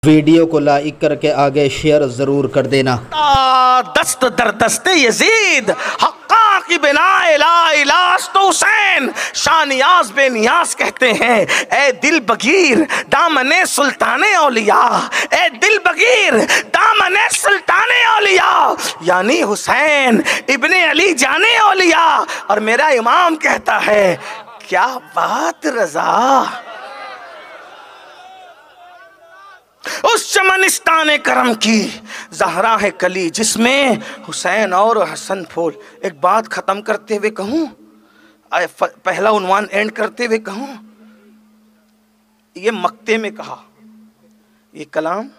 Video को like करके आगे शेयर ज़रूर कर देना। दस्त दर दस्ते यजीद हक्का की बिना इलास्तो हुसैन शानियाज बेनियाज कहते हैं, ए दिल बगीर दामने सुल्ताने औलिया, ए दिल बगीर दामने सुल्ताने औलिया, यानी हुसैन इब्ने अली जाने औलिया। और मेरा इमाम कहता है, क्या बात रज़ा, उस चमनिस्तान करम की ज़हरा है कली जिसमें हुसैन और हसन फूल। एक बात ख़त्म करते हुए कहूँ, पहला उन्वान एंड करते हुए कहूँ, ये मक्ते में कहा, ये कलाम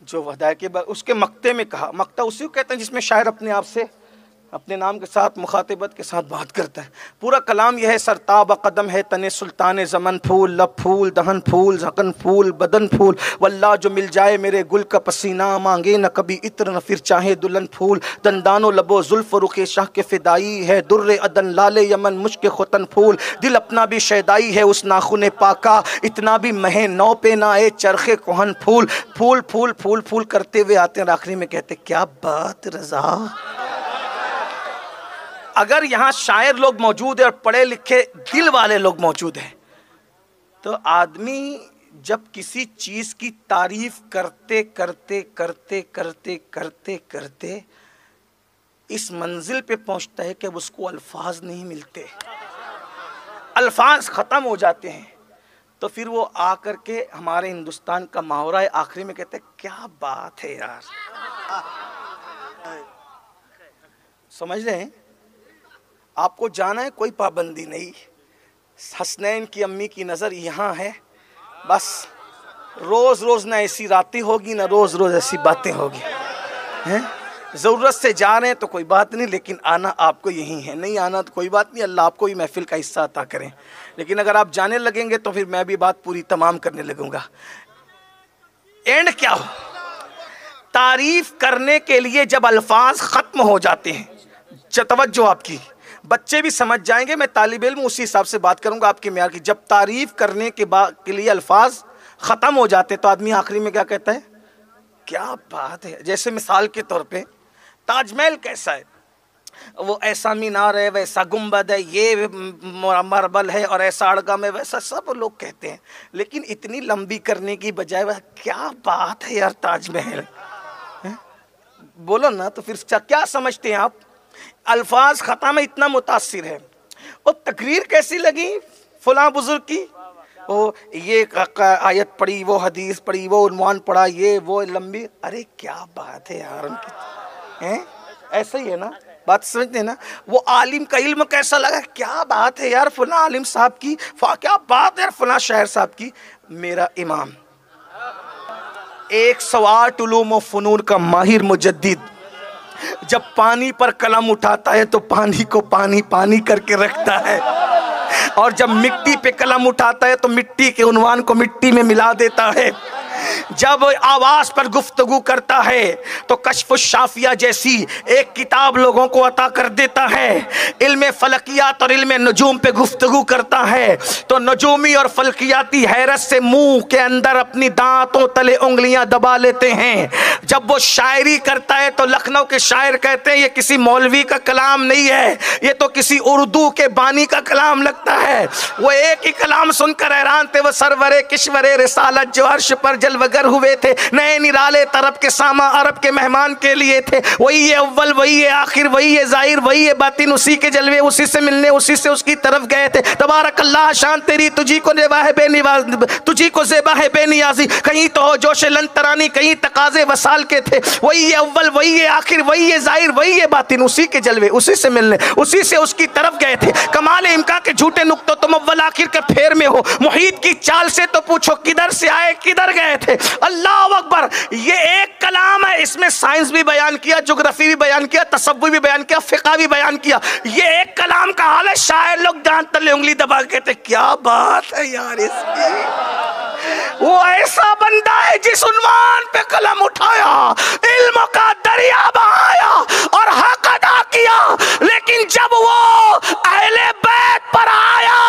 जो वदाय के बाद उसके मक्ते में कहा। मक्ता उसी को कहते हैं जिसमें शायर अपने आप से अपने नाम के साथ मुखातिबत के साथ बात करता है। पूरा कलाम यह है, सरताब कदम है तने सुल्तान ज़मन फूल, लब फूल दहन फूल ज़कन फूल बदन फूल, वल्लाह जो मिल जाए मेरे गुल का पसीना, मांगे न कभी इत्र न फिर चाहे दुल्हन फूल, दंदानो लबो जुल्फ रुखे शाह के फ़िदाई है, दुर्रे अदन लाले यमन मुश्क खुतन फूल, दिल अपना भी शैदाई है उस नाखुन पाका, इतना भी महे नौ पे ना ए चरखे कोहन फूल। फूल फूल फूल फूल करते हुए आते हैं, आखिरी में कहते क्या बात रज़ा। अगर यहाँ शायर लोग मौजूद है और पढ़े लिखे दिल वाले लोग मौजूद हैं, तो आदमी जब किसी चीज़ की तारीफ करते करते करते करते करते करते इस मंजिल पे पहुँचता है कि अब उसको अल्फाज नहीं मिलते, अल्फाज ख़त्म हो जाते हैं, तो फिर वो आ कर के हमारे हिंदुस्तान का मुहावरा है, आखिरी में कहते हैं क्या बात है यार। समझ रहे हैं? आपको जाना है, कोई पाबंदी नहीं। हसनैन की अम्मी की नज़र यहाँ है, बस रोज़ रोज़ ना ऐसी रातें होगी ना रोज़ रोज़ ऐसी बातें होगी। हैं ज़रूरत से जा रहे हैं तो कोई बात नहीं, लेकिन आना आपको यहीं है, नहीं आना तो कोई बात नहीं, अल्लाह आपको भी महफिल का हिस्सा अता करें। लेकिन अगर आप जाने लगेंगे तो फिर मैं भी बात पूरी तमाम करने लगूँगा। एंड क्या हो, तारीफ़ करने के लिए जब अल्फाज ख़त्म हो जाते हैं, तवज्जो आपकी, बच्चे भी समझ जाएंगे, मैं तालिब इल्म उसी हिसाब से बात करूंगा आपके म्यार की। जब तारीफ़ करने के लिए अल्फाज ख़त्म हो जाते तो आदमी आखिरी में क्या कहता है, क्या बात है। जैसे मिसाल के तौर पे ताजमहल कैसा है, वो ऐसा मीनार है, वैसा गुंबद है, ये मार्बल है और ऐसा अड़गम है, वैसा सब लोग कहते हैं, लेकिन इतनी लंबी करने की बजाय वह क्या बात है यार ताजमहल, बोलो ना। तो फिर क्या समझते हैं आप, अल्फाज ख़त्म है, इतना मुतासिर है। और तकरीर कैसी लगी फलां बुजुर्ग की, वो ये आयत पढ़ी, वो हदीस पढ़ी, वो उन्वान पढ़ा, ये वो लंबी, अरे क्या बात है यार उनकी, हैं ऐसा ही है ना, बात समझते हैं ना। वो आलिम का इल्म कैसा लगा, क्या बात है यार फलां आलिम साहब की, क्या बात है यार फलां शायर साहब की। मेरा इमाम 108 उलूम व फ़नून का माहिर मुजद्दिद जब पानी पर कलम उठाता है तो पानी को पानी पानी करके रखता है, और जब मिट्टी पे कलम उठाता है तो मिट्टी के उन्वान को मिट्टी में मिला देता है। जब आवाज़ पर गुफ्तगू करता है तो कश्फ शाफिया जैसी एक किताब लोगों को अता कर देता है। इल्म फलकियात और इल्म नजूम पे गुफ्तगू करता है तो नजूमी और फलकियाती हैरत से मुंह के अंदर अपनी दांतों तले उंगलियां दबा लेते हैं। जब वो शायरी करता है तो लखनऊ के शायर कहते हैं ये किसी मौलवी का कलाम नहीं है, ये तो किसी उर्दू के बानी का कलाम लगता है। वो एक ही कलाम सुनकर हैरान थे, वो सरवरे किश्वरे रिसालत जो अर्श पर जलवगर हुए थे, नए निराले तरफ के सामा अरब के मेहमान के लिए थे। वही है अव्वल, वही है आखिर, वही है जाहिर, वही है बातिन, उसी के जलवे, उसी से मिलने, उसी से उसकी तरफ गए थे। तबारक अल्लाह शान तेरी, तुझी को ज़ेबा है बेनियाज़, तुझी को ज़ेबा है बेनियाज़ी, कहीं तो हो जोश लंतरानी, कहीं तकाज़े वसाल के थे। वही है अव्वल, वही है आखिर, वही है जाहिर, वही है बातिन, उसी के जलवे, उसी से मिलने, उसी से उसकी तरफ गए थे। कमाल इम्का के झूठे नुक्तों तुम अव्वल आखिर के फेर में हो, मुहीत की चाल से तो पूछो किधर से आए किधर गए थे। अल्लाह अकबर। ये एक कलाम है, इसमें साइंस भी बयान किया, ज्योग्राफी भी बयान किया, तसव्वुफ भी बयान किया, फिक़ह भी बयान किया। ये एक कलाम का हाल है, शायर लोग दांत तले उंगली दबा के कहते क्या बात है यार इसकी। वो ऐसा बंदा है जिस उन्वान पे कलम उठाया, इल्म का दरिया बहाया और हक अदा किया, लेकिन जब वो अहले बैत पर आया,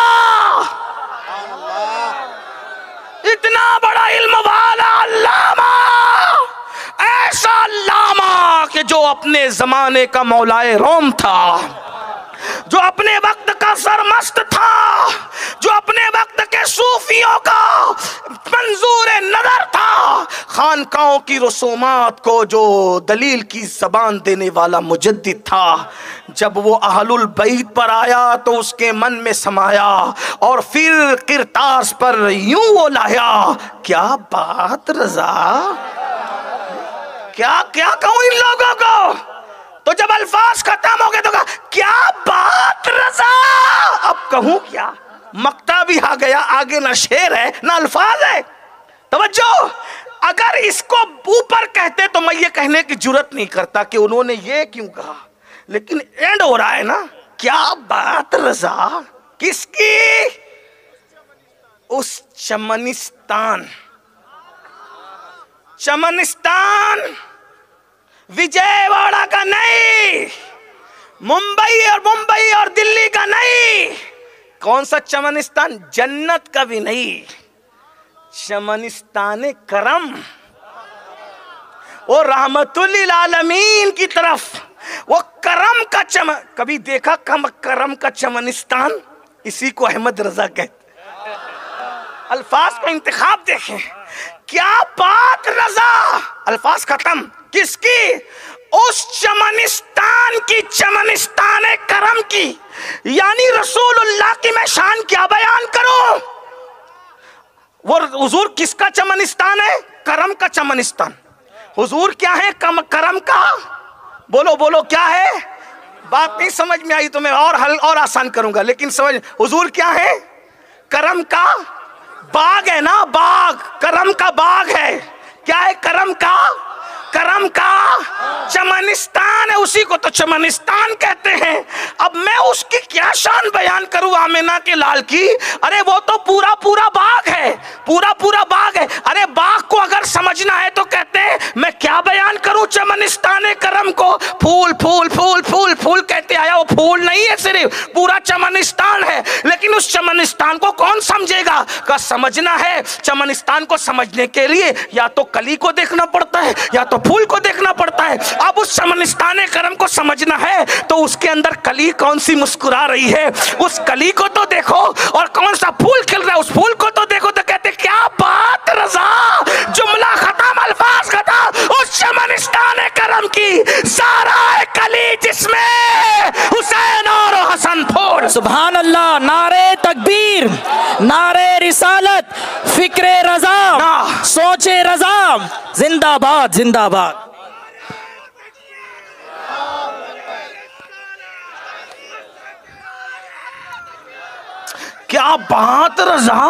इतना बड़ा इल्म वाला, अल्लाह जो अपने जमाने का मौलाए रोम था, जो अपने वक्त का सरमस्त था, जो अपने वक्त के सूफियों का मंजूर नजर था, खानकाओं की रसूमात को जो दलील की जबान देने वाला मुजद्दिद था, जब वो अहलुल बैत पर आया तो उसके मन में समाया और फिर किरतास पर यूं वो लाया। क्या बात रजा, क्या क्या कहूं इन लोगों को। तो जब अल्फाज खत्म हो गए तो कहा क्या बात रजा, अब कहूं क्या। मक्ता भी आ गया, आगे ना शेर है ना अल्फाज है। तवज्जो, अगर इसको ऊपर कहते तो मैं ये कहने की जुर्रत नहीं करता कि उन्होंने ये क्यों कहा, लेकिन एंड हो रहा है ना, क्या बात रजा किसकी, उस चमनिस्तान, चमनिस्तान विजयवाड़ा का नहीं, मुंबई और दिल्ली का नहीं। कौन सा चमनिस्तान, जन्नत का भी नहीं, चमनिस्तान करम, वो रहमतुल्लिल आलमीन की तरफ, वो करम का कभी देखा करम का चमनिस्तान, इसी को अहमद रजा कहते। अल्फाज का इंतखाब देखें, क्या बात रजा, अल्फाज खत्म, किसकी, उस चमनिस्तान की, चमनिस्तान करम की, यानी रसूलुल्लाह की मैं शान क्या बयान करूं। वो हुजूर किसका चमनिस्तान है, करम का चमनिस्तान। हुजूर क्या है करम का, बोलो बोलो क्या है। बात नहीं समझ में आई तो मैं और हल और आसान करूंगा, लेकिन समझ, हुजूर क्या है, करम का बाग है ना, बाग, करम का बाग है। क्या है करम का, करम का चमनिस्तान है, उसी को तो चमनिस्तान कहते हैं। अब मैं उसकी क्या शान बयान करूं आमिना के लाल की। अरे वो तो पूरा पूरा बाग है, पूरा पूरा बाग है। अरे बाग को अगर समझना है तो कहते हैं मैं क्या बयान करूं चमनिस्तान करम को, फूल फूल फूल फूल फूल कहते आया, वो फूल नहीं है, सिर्फ पूरा चमनिस्तान है। लेकिन उस चमनिस्तान को कौन समझेगा, का समझना है। चमनिस्तान को समझने के लिए या तो कली को देखना पड़ता है या तो फूल को देखना पड़ता है। अब उस चमनिस्तान करम को समझना है तो उसके अंदर कली कौन सी मुस्कुरा रही है, उस कली को तो देखो, और कौन सा फूल खिल रहा है उस फूल को तो देखो। तो कहते क्या बात रजा, जुमला खत्म, अल्फाज खत्म, उस चमनिस्तान करम की सारा कली जिसमें हुसैन और हसन फूल। सुभान अल्लाह, नारे तकबीर, नारे रिसालत, फिक्रे रजा, सोचे रजा, जिंदाबाद जिंदाबाद। क्या बात रजा,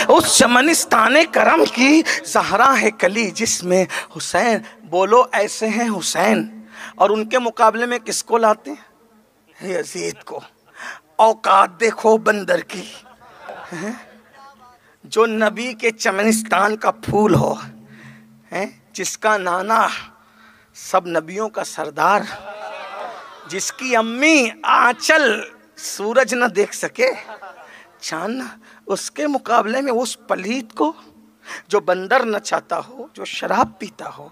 उस चमनिस्तान करम की ज़हरा है कली जिसमें हुसैन, बोलो ऐसे हैं हुसैन, और उनके मुकाबले में किसको लाते हैं, यजीद को। औकात देखो बंदर की, जो नबी के चमनिस्तान का फूल हो, जिसका नाना सब नबियों का सरदार, जिसकी अम्मी आंचल सूरज न देख सके, चांद, उसके मुकाबले में उस पलीत को जो बंदर नचाता हो, जो शराब पीता हो,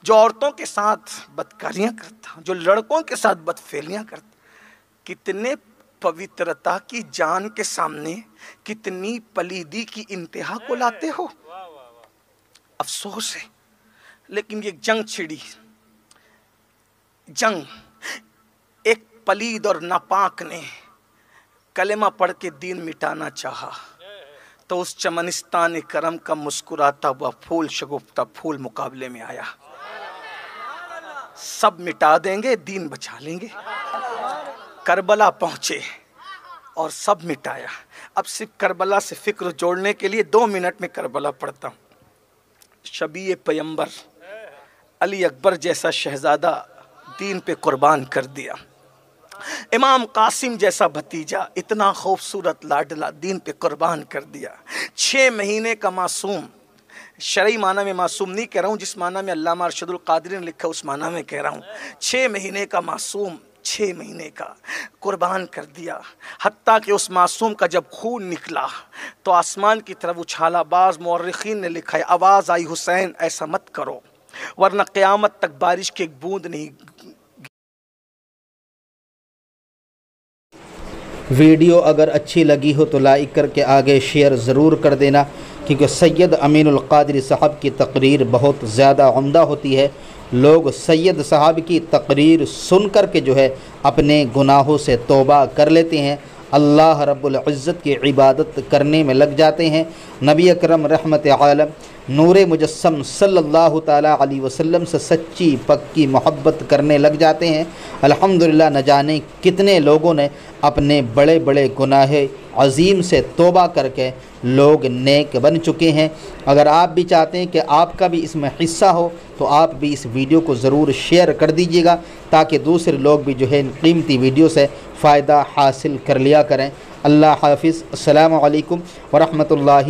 जो औरतों के साथ बदकारियां करता हो, जो लड़कों के साथ बदफेलियां करता, कितने पवित्रता की जान के सामने कितनी पलीदी की इंतहा को लाते हो। अफसोस है, लेकिन ये जंग छिड़ी, जंग, एक पलीद और नापाक ने कलेमा पढ़ के दीन मिटाना चाहा तो उस चमनिस्तान करम का मुस्कुराता हुआ फूल, शगुफ्ता फूल मुकाबले में आया। सब मिटा देंगे, दीन बचा लेंगे। करबला पहुंचे और सब मिटाया। अब सिर्फ करबला से फिक्र जोड़ने के लिए 2 मिनट में करबला पढ़ता हूँ। शबीए पैगंबर अली अकबर जैसा शहजादा दीन पे कुर्बान कर दिया। इमाम कासिम जैसा भतीजा इतना खूबसूरत लाडला दीन पे कुर्बान कर दिया। 6 महीने का मासूम, शरई माना में मासूम नहीं कह रहा हूँ, जिस माना में अल्लामा अरशदुल कादरी ने लिखा उस माना में कह रहा हूँ। 6 महीने का मासूम, 6 महीने का कुर्बान कर दिया। हत्ता कि उस मासूम का जब खून निकला तो आसमान की तरफ उछाला। बाज़ मुअर्रिखीन ने लिखा है आवाज़ आई हुसैन ऐसा मत करो। वरना क़यामत तक बारिश की एक बूंद नहीं। वीडियो अगर अच्छी लगी हो तो लाइक करके आगे शेयर ज़रूर कर देना, क्योंकि सैयद अमीनुल क़ादरी साहब की तकरीर बहुत ज़्यादा उम्दा होती है। लोग सैयद साहब की तकरीर सुन कर के जो है अपने गुनाहों से तौबा कर लेते हैं, अल्लाह रब्बुल इज़्ज़त की इबादत करने में लग जाते हैं। नबी अकरम रहमत आलम नूरे मुजस्सम सल्लल्लाहु ताला अलैहि वसल्लम से सच्ची पक्की मोहब्बत करने लग जाते हैं। अल्हम्दुलिल्लाह, न जाने कितने लोगों ने अपने बड़े बड़े गुनाह अज़ीम से तौबा करके लोग नेक बन चुके हैं। अगर आप भी चाहते हैं कि आपका भी इसमें हिस्सा हो तो आप भी इस वीडियो को ज़रूर शेयर कर दीजिएगा, ताकि दूसरे लोग भी जो है इन कीमती वीडियो से फ़ायदा हासिल कर लिया करें। अल्लाह हाफ़िज़। अस्सलामु अलैकुम व रहमतुल्लाहि